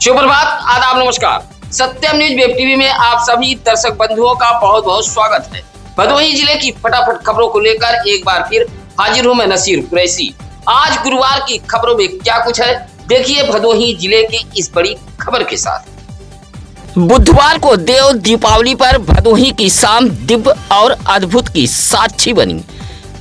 सुप्रभात, आदाब, नमस्कार। सत्यम न्यूज वेब टीवी में आप सभी दर्शक बंधुओं का बहुत बहुत स्वागत है। भदोही जिले की फटाफट खबरों को लेकर एक बार फिर हाजिर हूं मैं नसीर कुरैशी। आज गुरुवार की खबरों में क्या कुछ है, देखिए भदोही जिले की इस बड़ी खबर के साथ। बुधवार को देव दीपावली पर भदोही की शाम दिव्य और अद्भुत की साक्षी बनी।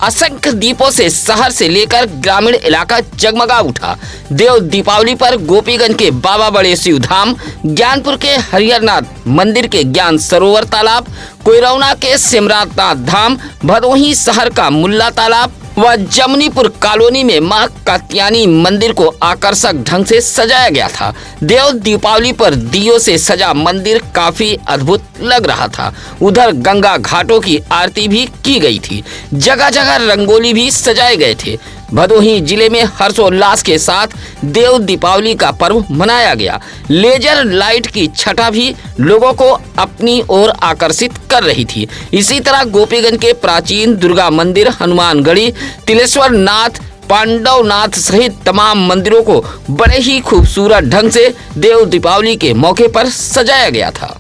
असंख्य दीपों से शहर से लेकर ग्रामीण इलाका जगमगा उठा। देव दीपावली पर गोपीगंज के बाबा बड़े शिव धाम, ज्ञानपुर के हरिहरनाथ मंदिर के ज्ञान सरोवर तालाब, कोइरौना के सिमरातनाथ धाम, भदोही शहर का मुल्ला तालाब व जमनीपुर कॉलोनी में मां कात्यायनी मंदिर को आकर्षक ढंग से सजाया गया था। देव दीपावली पर दियों से सजा मंदिर काफी अद्भुत लग रहा था। उधर गंगा घाटों की आरती भी की गई थी। जगह जगह रंगोली भी सजाए गए थे। भदोही जिले में हर्षोल्लास के साथ देव दीपावली का पर्व मनाया गया। लेजर लाइट की छटा भी लोगों को अपनी ओर आकर्षित कर रही थी। इसी तरह गोपीगंज के प्राचीन दुर्गा मंदिर, हनुमानगढ़ी, तिलेश्वर नाथ, पांडवनाथ सहित तमाम मंदिरों को बड़े ही खूबसूरत ढंग से देव दीपावली के मौके पर सजाया गया था।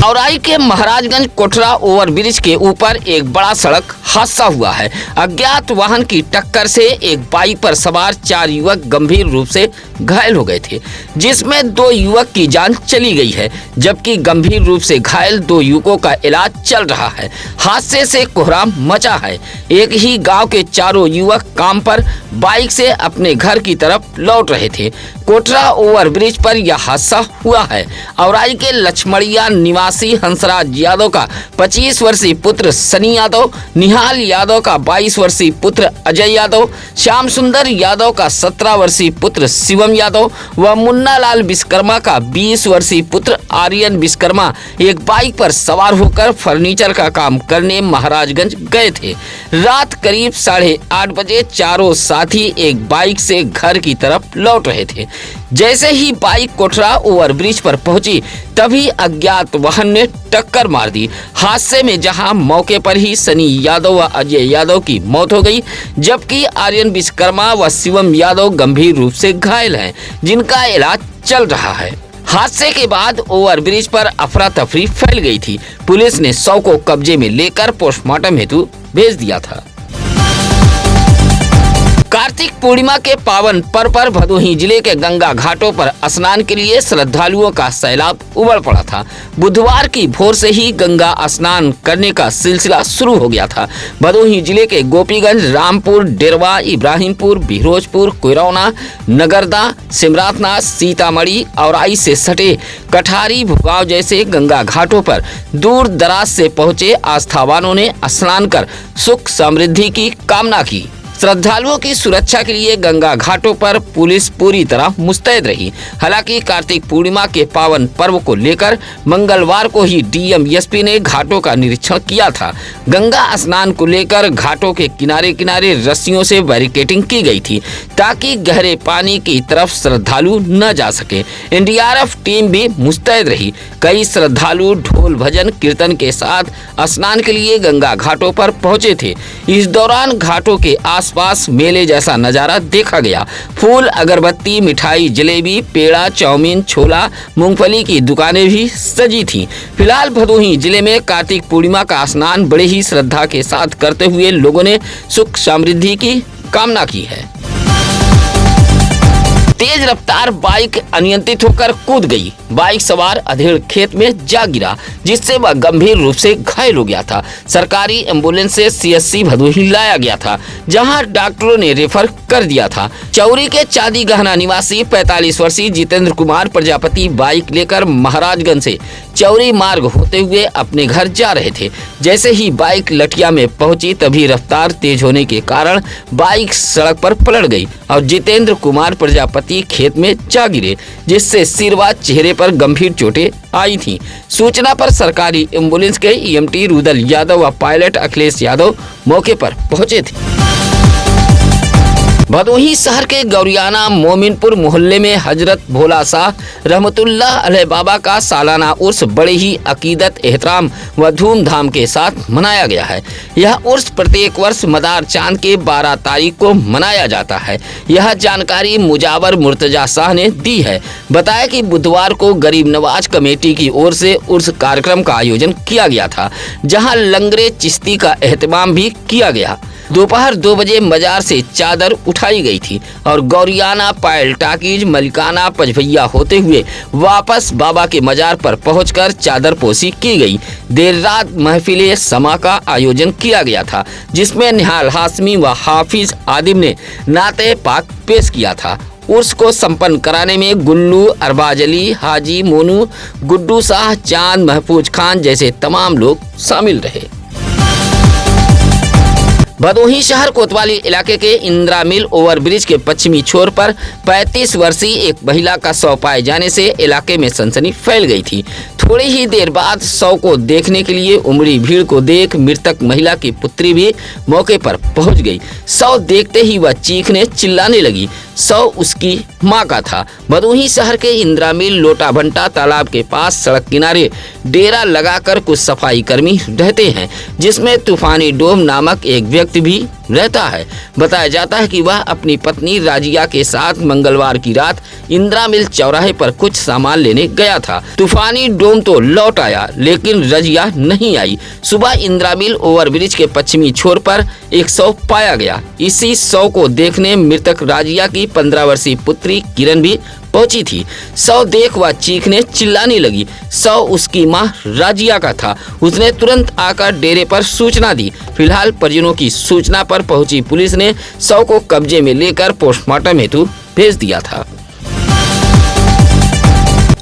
औराई के महाराजगंज कोठरा ओवरब्रिज के ऊपर एक बड़ा सड़क हादसा हुआ है। अज्ञात वाहन की टक्कर से एक बाइक पर सवार 4 युवक गंभीर रूप से घायल हो गए थे, जिसमें 2 युवक की जान चली गई है, जबकि गंभीर रूप से घायल 2 युवकों का इलाज चल रहा है। हादसे से कोहराम मचा है। एक ही गांव के चारों युवक काम पर बाइक से अपने घर की तरफ लौट रहे थे। कोठरा ओवरब्रिज पर यह हादसा हुआ है। औराई के लक्ष्मणिया निवासी हंसराज यादव का 25 वर्षीय पुत्र सनी यादव, निहाल यादव का 22 वर्षीय पुत्र अजय यादव, श्याम सुंदर यादव का 17 वर्षीय पुत्र शिवम यादव व मुन्ना लाल विश्वकर्मा का 20 वर्षीय पुत्र आर्यन विश्वकर्मा एक बाइक पर सवार होकर फर्नीचर का काम करने महाराजगंज गए थे। रात करीब 8:30 बजे चारों साथी एक बाइक से घर की तरफ लौट रहे थे। जैसे ही बाइक कोठरा ओवरब्रिज पर पहुंची, तभी अज्ञात वाहन ने टक्कर मार दी। हादसे में जहां मौके पर ही सनी यादव व अजय यादव की मौत हो गई, जबकि आर्यन विश्वकर्मा व शिवम यादव गंभीर रूप से घायल हैं, जिनका इलाज चल रहा है। हादसे के बाद ओवरब्रिज पर अफरा तफरी फैल गई थी। पुलिस ने शव को कब्जे में लेकर पोस्टमार्टम हेतु भेज दिया था। कार्तिक पूर्णिमा के पावन पर्व पर भदोही जिले के गंगा घाटों पर स्नान के लिए श्रद्धालुओं का सैलाब उमड़ पड़ा था। बुधवार की भोर से ही गंगा स्नान करने का सिलसिला शुरू हो गया था। भदोही जिले के गोपीगंज, रामपुर, डेरवा, इब्राहिमपुर, बिहरोजपुर, कोइरौना, नगरदा, सिमरातनाथ, सीतामढ़ी, औराई से सटे कठारी, भुगाव जैसे गंगा घाटों पर दूर दराज से पहुंचे आस्थावानों ने स्नान कर सुख समृद्धि की कामना की। श्रद्धालुओं की सुरक्षा के लिए गंगा घाटों पर पुलिस पूरी तरह मुस्तैद रही। हालांकि कार्तिक पूर्णिमा के पावन पर्व को लेकर मंगलवार को ही डीएम एसपी ने घाटों का निरीक्षण किया था। गंगा स्नान को लेकर घाटों के किनारे किनारे रस्सियों से बैरिकेडिंग की गई थी, ताकि गहरे पानी की तरफ श्रद्धालु न जा सके। एनडीआरएफ टीम भी मुस्तैद रही। कई श्रद्धालु ढोल भजन कीर्तन के साथ स्नान के लिए गंगा घाटों पर पहुंचे थे। इस दौरान घाटों के आसपास मेले जैसा नजारा देखा गया। फूल, अगरबत्ती, मिठाई, जलेबी, पेड़ा, चाउमीन, छोला, मूंगफली की दुकानें भी सजी थीं। फिलहाल भदोही जिले में कार्तिक पूर्णिमा का स्नान बड़े ही श्रद्धा के साथ करते हुए लोगों ने सुख समृद्धि की कामना की है। तेज रफ्तार बाइक अनियंत्रित होकर कूद गई। बाइक सवार अधेड़ खेत में जा गिरा, जिससे वह गंभीर रूप से घायल हो गया था। सरकारी एम्बुलेंस से सीएससी भदोही लाया गया था, जहां डॉक्टरों ने रेफर कर दिया था। चौरी के चांदी गहना निवासी 45 वर्षीय जितेंद्र कुमार प्रजापति बाइक लेकर महाराजगंज से चौरी मार्ग होते हुए अपने घर जा रहे थे। जैसे ही बाइक लठिया में पहुंची, तभी रफ्तार तेज होने के कारण बाइक सड़क पर पलट गई और जितेंद्र कुमार प्रजापति खेत में जा गिरे, जिससे सिर व चेहरे पर गंभीर चोटें आई थीं। सूचना पर सरकारी एम्बुलेंस के ईएमटी रुदल यादव व पायलट अखिलेश यादव मौके पर पहुंचे थे। भदोही शहर के गौरियाना मोमिनपुर मोहल्ले में हजरत भोला शाह रहमतुल्लाह अलैह बाबा का सालाना उर्स बड़े ही अकीदत एहतराम व धूमधाम के साथ मनाया गया है। यह उर्स प्रत्येक वर्ष मदार चांद के 12 तारीख को मनाया जाता है। यह जानकारी मुजावर मुर्तजा शाह ने दी है। बताया कि बुधवार को गरीब नवाज कमेटी की ओर से उर्स कार्यक्रम का आयोजन किया गया था, जहां लंगरे चिश्ती का एहतमाम भी किया गया। दोपहर 2 बजे मजार से चादर उठाई गई थी और गौरियाना पायल टाकीज मलिकाना पचभैया होते हुए वापस बाबा के मजार पर पहुंचकर चादर पोशी की गई। देर रात महफिले समा का आयोजन किया गया था, जिसमें निहाल हाशमी व हाफिज आदिम ने नाते पाक पेश किया था। उर्स को संपन्न कराने में गुल्लू, अरबाज अली, हाजी मोनू, गुड्डू शाह, चांद, महफूज खान जैसे तमाम लोग शामिल रहे। भदोही शहर कोतवाली इलाके के इंदिरा मिल ओवरब्रिज के पश्चिमी छोर पर 35 वर्षीय एक महिला का शव पाए जाने से इलाके में सनसनी फैल गई थी। थोड़ी ही देर बाद शव को देखने के लिए उमड़ी भीड़ को देख मृतक महिला की पुत्री भी मौके पर पहुंच गई। शव देखते ही वह चीखने चिल्लाने लगी। शव उसकी मां का था। भदोही शहर के इंदिरा मिल लोटा भंटा तालाब के पास सड़क किनारे डेरा लगाकर कुछ सफाई कर्मी रहते हैं, जिसमें तूफानी डोम नामक एक व्यक्ति भी रहता है। बताया जाता है कि वह अपनी पत्नी राजिया के साथ मंगलवार की रात इंदिरा मिल चौराहे पर कुछ सामान लेने गया था। तूफानी डोम तो लौट आया, लेकिन रजिया नहीं आई। सुबह इंदिरा मिल ओवरब्रिज के पश्चिमी छोर पर एक शव पाया गया। इसी शव को देखने मृतक राजिया की 15 वर्षीय पुत्री किरण भी पहुंची थी। शव देख वह चीखने चिल्लाने लगी। शव उसकी मां राजिया का था। उसने तुरंत आकर डेरे पर सूचना दी। फिलहाल परिजनों की सूचना पर पहुंची पुलिस ने शव को कब्जे में लेकर पोस्टमार्टम हेतु भेज दिया था।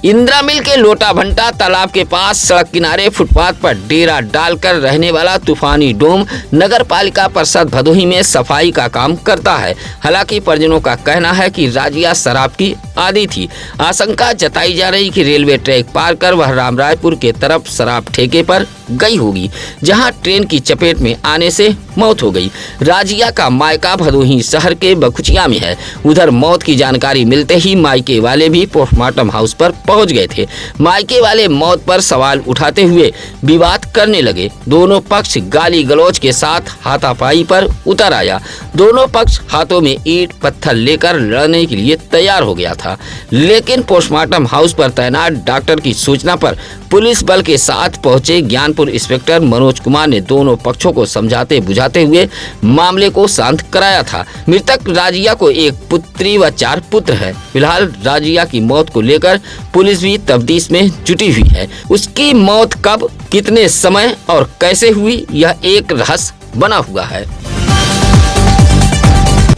इंदिरा मिल के लोटा भंटा तालाब के पास सड़क किनारे फुटपाथ पर डेरा डालकर रहने वाला तूफानी डोम नगर पालिका परिषद भदोही में सफाई का काम करता है। हालांकि परिजनों का कहना है कि राजिया शराब की आदी थी। आशंका जताई जा रही कि रेलवे ट्रैक पार कर वह रामरायपुर के तरफ शराब ठेके पर गई होगी, जहां ट्रेन की चपेट में आने से मौत हो गई। राजिया का मायका भदोही शहर के बखुचिया में है। उधर मौत की जानकारी मिलते ही मायके वाले भी पोस्टमार्टम हाउस पर पहुंच गए थे। मायके वाले मौत पर सवाल उठाते हुए विवाद करने लगे। दोनों पक्ष गाली गलौज के साथ हाथापाई पर उतर आया। दोनों पक्ष हाथों में ईंट पत्थर लेकर लड़ने के लिए तैयार हो गया था, लेकिन पोस्टमार्टम हाउस पर तैनात डॉक्टर की सूचना पर पुलिस बल के साथ पहुंचे ज्ञानपुर इंस्पेक्टर मनोज कुमार ने दोनों पक्षों को समझाते बुझाते हुए मामले को शांत कराया था। मृतक राजिया को एक पुत्री व 4 पुत्र है। फिलहाल राजिया की मौत को लेकर पुलिस भी तफ्तीश में जुटी हुई है। उसकी मौत कब, कितने समय और कैसे हुई, यह एक रहस्य बना हुआ है।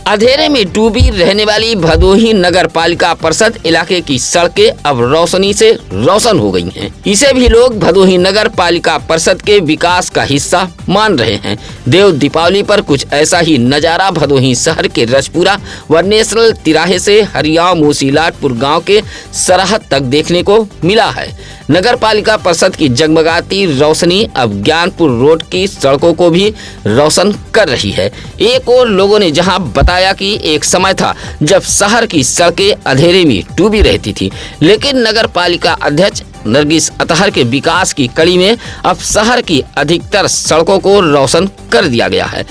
अंधेरे में डूबी रहने वाली भदोही नगर पालिका परिषद इलाके की सड़कें अब रोशनी से रोशन हो गई हैं। इसे भी लोग भदोही नगर पालिका परिषद के विकास का हिस्सा मान रहे हैं। देव दीपावली पर कुछ ऐसा ही नजारा भदोही शहर के रजपुरा व नेशनल तिराहे से हरियाव मूसीलाटपुर गांव के सरहद तक देखने को मिला है। नगर पालिका परिषद की जगमगाती रोशनी अब ज्ञानपुर रोड की सड़कों को भी रोशन कर रही है। एक और लोगों ने जहां बताया कि एक समय था जब शहर की सड़कें अंधेरे में डूबी रहती थी, लेकिन नगर पालिका अध्यक्ष नरगिस अतहर के विकास की कड़ी में अब शहर की अधिकतर सड़कों को रोशन कर दिया गया है।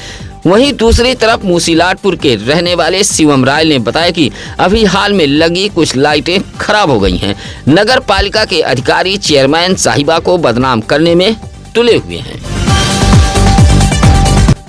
वहीं दूसरी तरफ मूसीलाटपुर के रहने वाले शिवम राय ने बताया कि अभी हाल में लगी कुछ लाइटें खराब हो गई हैं। नगर पालिका के अधिकारी चेयरमैन साहिबा को बदनाम करने में तुले हुए हैं।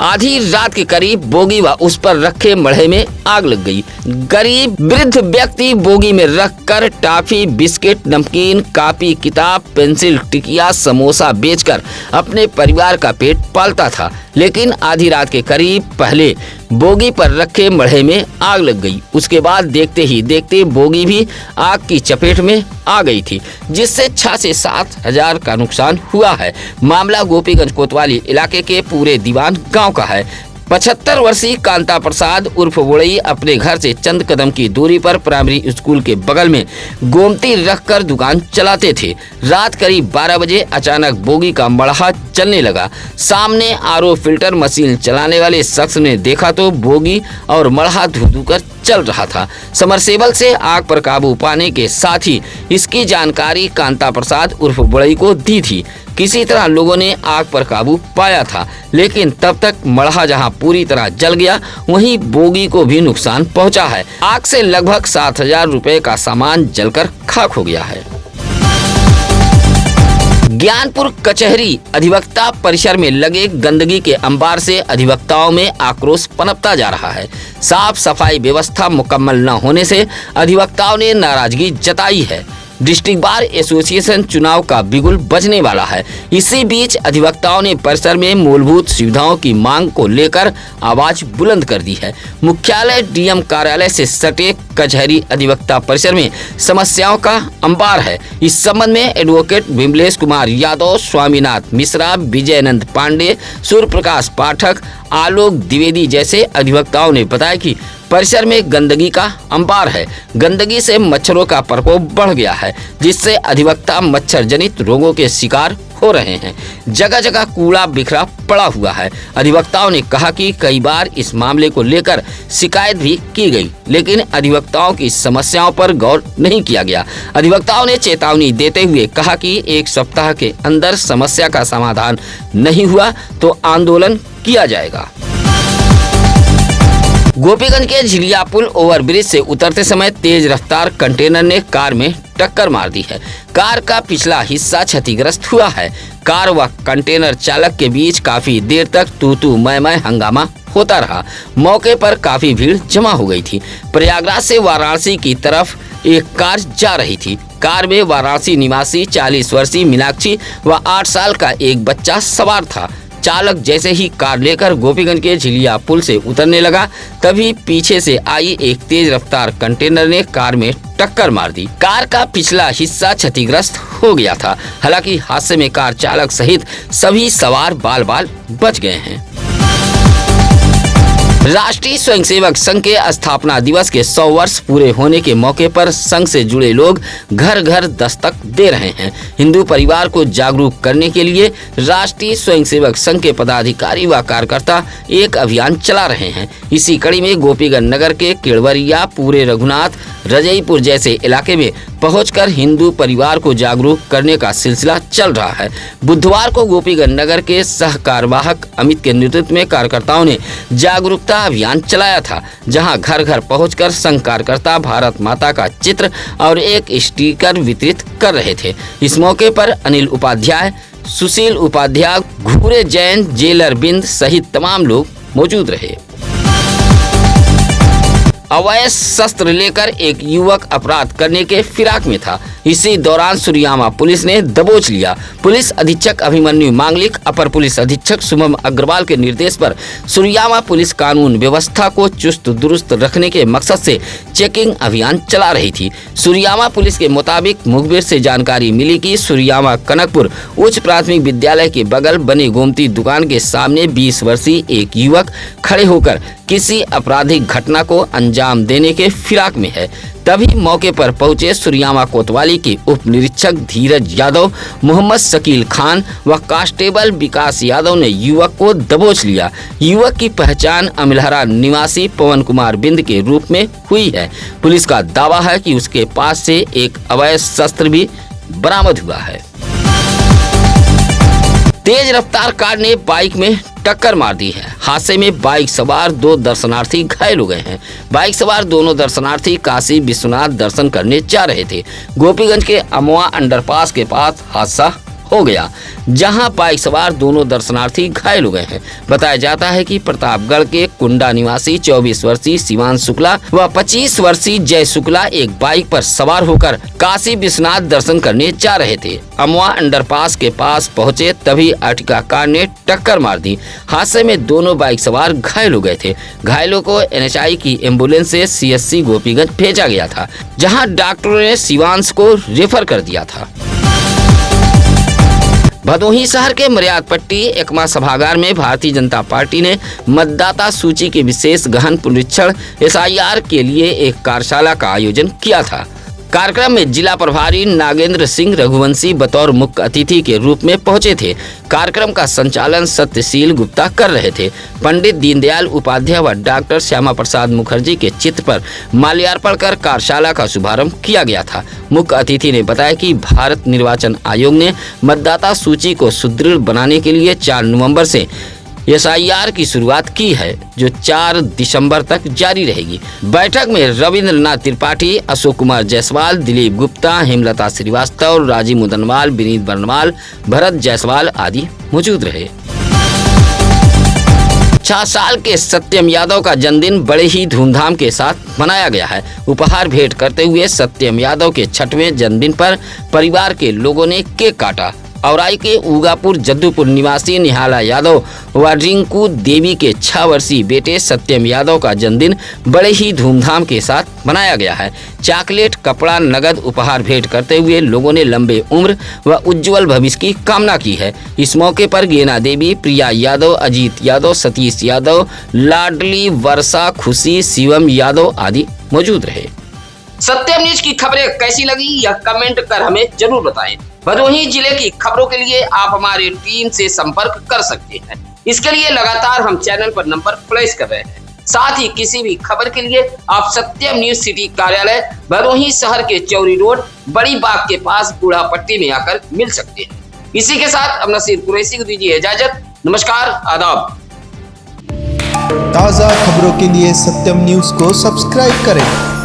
आधी रात के करीब बोगी व उस पर रखे मढ़े में आग लग गई। गरीब वृद्ध व्यक्ति बोगी में रखकर टॉफी, बिस्किट, नमकीन, कॉपी, किताब, पेंसिल, टिकिया, समोसा बेचकर अपने परिवार का पेट पालता था, लेकिन आधी रात के करीब पहले बोगी पर रखे मढ़े में आग लग गई। उसके बाद देखते ही देखते बोगी भी आग की चपेट में आ गई थी, जिससे 6 से 7 हजार का नुकसान हुआ है। मामला गोपीगंज कोतवाली इलाके के पूरे दीवान गांव का है। 75 वर्षीय कांता प्रसाद उर्फ बुड़ई अपने घर से चंद कदम की दूरी पर प्राइमरी स्कूल के बगल में गोमती रखकर दुकान चलाते थे। रात करीब 12 बजे अचानक बोगी का मड़हा चलने लगा। सामने आरओ फिल्टर मशीन चलाने वाले शख्स ने देखा तो बोगी और मड़हा धू कर चल रहा था। समरसेबल से आग पर काबू पाने के साथ ही इसकी जानकारी कांता प्रसाद उर्फ बुड़ई को दी थी। किसी तरह लोगों ने आग पर काबू पाया था, लेकिन तब तक मड़हा जहां पूरी तरह जल गया, वहीं बोगी को भी नुकसान पहुंचा है। आग से लगभग 7,000 रुपए का सामान जलकर खाक हो गया है। ज्ञानपुर कचहरी अधिवक्ता परिसर में लगे गंदगी के अंबार से अधिवक्ताओं में आक्रोश पनपता जा रहा है। साफ सफाई व्यवस्था मुकम्मल न होने से अधिवक्ताओं ने नाराजगी जताई है। डिस्ट्रिक्ट बार एसोसिएशन चुनाव का बिगुल बजने वाला है। इसी बीच अधिवक्ताओं ने परिसर में मूलभूत सुविधाओं की मांग को लेकर आवाज बुलंद कर दी है। मुख्यालय डीएम कार्यालय से सटे कचहरी अधिवक्ता परिसर में समस्याओं का अंबार है। इस संबंध में एडवोकेट विमलेश कुमार यादव, स्वामीनाथ मिश्रा, विजयनंद पांडे, सूर्य प्रकाश पाठक, आलोक द्विवेदी जैसे अधिवक्ताओं ने बताया कि परिसर में गंदगी का अंबार है। गंदगी से मच्छरों का प्रकोप बढ़ गया है, जिससे अधिवक्ता मच्छर जनित रोगों के शिकार हो रहे हैं। जगह जगह कूड़ा बिखरा पड़ा हुआ है। अधिवक्ताओं ने कहा कि कई बार इस मामले को लेकर शिकायत भी की गई, लेकिन अधिवक्ताओं की समस्याओं पर गौर नहीं किया गया। अधिवक्ताओं ने चेतावनी देते हुए कहा कि 1 सप्ताह के अंदर समस्या का समाधान नहीं हुआ तो आंदोलन किया जाएगा। गोपीगंज के झिलिया पुल ओवरब्रिज से उतरते समय तेज रफ्तार कंटेनर ने कार में टक्कर मार दी है। कार का पिछला हिस्सा क्षतिग्रस्त हुआ है। कार व कंटेनर चालक के बीच काफी देर तक तू मैं हंगामा होता रहा। मौके पर काफी भीड़ जमा हो गई थी। प्रयागराज से वाराणसी की तरफ एक कार जा रही थी। कार में वाराणसी निवासी 40 वर्षीय मीनाक्षी व 8 साल का एक बच्चा सवार था। चालक जैसे ही कार लेकर गोपीगंज के झिलिया पुल से उतरने लगा, तभी पीछे से आई एक तेज रफ्तार कंटेनर ने कार में टक्कर मार दी। कार का पिछला हिस्सा क्षतिग्रस्त हो गया था। हालांकि हादसे में कार चालक सहित सभी सवार बाल बाल बच गए हैं। राष्ट्रीय स्वयंसेवक संघ के स्थापना दिवस के 100 वर्ष पूरे होने के मौके पर संघ से जुड़े लोग घर घर दस्तक दे रहे हैं। हिंदू परिवार को जागरूक करने के लिए राष्ट्रीय स्वयंसेवक संघ के पदाधिकारी व कार्यकर्ता एक अभियान चला रहे हैं। इसी कड़ी में गोपीगंज नगर के केड़वरिया, पूरे रघुनाथ, रजईपुर जैसे इलाके में पहुंचकर हिंदू परिवार को जागरूक करने का सिलसिला चल रहा है। बुधवार को गोपीगंज नगर के सह कार्यवाहक अमित के नेतृत्व में कार्यकर्ताओं ने जागरूकता अभियान चलाया था, जहां घर घर पहुंचकर संघ कार्यकर्ता भारत माता का चित्र और एक स्टिकर वितरित कर रहे थे। इस मौके पर अनिल उपाध्याय, सुशील उपाध्याय, घूरे जैन, जेलर बिंद सहित तमाम लोग मौजूद रहे। अवैध शस्त्र लेकर एक युवक अपराध करने के फिराक में था। इसी दौरान सुरियामा पुलिस ने दबोच लिया। पुलिस अधीक्षक अभिमन्यु मांगलिक, अपर पुलिस अधीक्षक शुभम अग्रवाल के निर्देश पर सुरियामा पुलिस कानून व्यवस्था को चुस्त दुरुस्त रखने के मकसद से चेकिंग अभियान चला रही थी। सुरियामा पुलिस के मुताबिक मुखबिर से जानकारी मिली कि सुरियामा कनकपुर उच्च प्राथमिक विद्यालय के बगल बने गोमती दुकान के सामने 20 वर्षीय एक युवक खड़े होकर किसी आपराधिक घटना को अंजाम देने के फिराक में है। तभी मौके पर पहुंचे सुरियामा कोतवाली के उप निरीक्षक धीरज यादव, मोहम्मद शकील खान व कांस्टेबल विकास यादव ने युवक को दबोच लिया। युवक की पहचान अमिलहरा निवासी पवन कुमार बिंद के रूप में हुई है। पुलिस का दावा है कि उसके पास से एक अवैध शस्त्र भी बरामद हुआ है। तेज रफ्तार कार ने बाइक में टक्कर मार दी है। हादसे में बाइक सवार 2 दर्शनार्थी घायल हो गए हैं। बाइक सवार दोनों दर्शनार्थी काशी विश्वनाथ दर्शन करने जा रहे थे। गोपीगंज के अमवा अंडरपास के पास हादसा हो गया, जहां बाइक सवार दोनों दर्शनार्थी घायल हो गए हैं। बताया जाता है कि प्रतापगढ़ के कुंडा निवासी 24 वर्षीय शिवान शुक्ला व 25 वर्षीय जय शुक्ला एक बाइक पर सवार होकर काशी विश्वनाथ दर्शन करने जा रहे थे। अमवा अंडरपास के पास पहुंचे तभी अर्टिगा कार ने टक्कर मार दी। हादसे में दोनों बाइक सवार घायल हो गए थे। घायलों को एनएचआई की एम्बुलेंस से सीएससी गोपीगंज भेजा गया था, जहां डॉक्टरों ने शिवांश को रेफर कर दिया था। भदोही शहर के मर्याद पट्टी एकमा सभागार में भारतीय जनता पार्टी ने मतदाता सूची के विशेष गहन पुनरीक्षण SIR के लिए एक कार्यशाला का आयोजन किया था। कार्यक्रम में जिला प्रभारी नागेंद्र सिंह रघुवंशी बतौर मुख्य अतिथि के रूप में पहुंचे थे। कार्यक्रम का संचालन सत्यशील गुप्ता कर रहे थे। पंडित दीनदयाल उपाध्याय व डॉक्टर श्यामा प्रसाद मुखर्जी के चित्र पर माल्यार्पण कर कार्यशाला का शुभारंभ किया गया था। मुख्य अतिथि ने बताया कि भारत निर्वाचन आयोग ने मतदाता सूची को सुदृढ़ बनाने के लिए 4 नवंबर से SIR की शुरुआत की है, जो 4 दिसंबर तक जारी रहेगी। बैठक में रविंद्रनाथ त्रिपाठी, अशोक कुमार जायसवाल, दिलीप गुप्ता, हेमलता श्रीवास्तव, राजीव मुदनवाल, विनीत बर्नवाल, भरत जायसवाल आदि मौजूद रहे। 6 साल के सत्यम यादव का जन्मदिन बड़े ही धूमधाम के साथ मनाया गया है। उपहार भेंट करते हुए सत्यम यादव के 6वें जन्मदिन पर परिवार के लोगों ने केक काटा। औराई के उगापुर जद्दूपुर निवासी निहाला यादव व रिंकू देवी के 6 वर्षीय बेटे सत्यम यादव का जन्मदिन बड़े ही धूमधाम के साथ मनाया गया है। चॉकलेट, कपड़ा, नगद उपहार भेंट करते हुए लोगों ने लंबे उम्र व उज्जवल भविष्य की कामना की है। इस मौके पर गेना देवी, प्रिया यादव, अजीत यादव, सतीश यादव, लाडली, वर्षा, खुशी, शिवम यादव आदि मौजूद रहे। सत्यम न्यूज की खबरें कैसी लगी यह कमेंट कर हमें जरूर बताएं। भदोही जिले की खबरों के लिए आप हमारी टीम से संपर्क कर सकते हैं। इसके लिए लगातार हम चैनल पर नंबर फ्लैश कर रहे हैं। साथ ही किसी भी खबर के लिए आप सत्यम न्यूज सिटी कार्यालय भदोही शहर के चौरी रोड बड़ी बाग के पास बूढ़ा पट्टी में आकर मिल सकते हैं। इसी के साथ अब नसीर कुरैशी को दीजिए इजाजत। नमस्कार, आदाब। ताज़ा खबरों के लिए सत्यम न्यूज को सब्सक्राइब करें।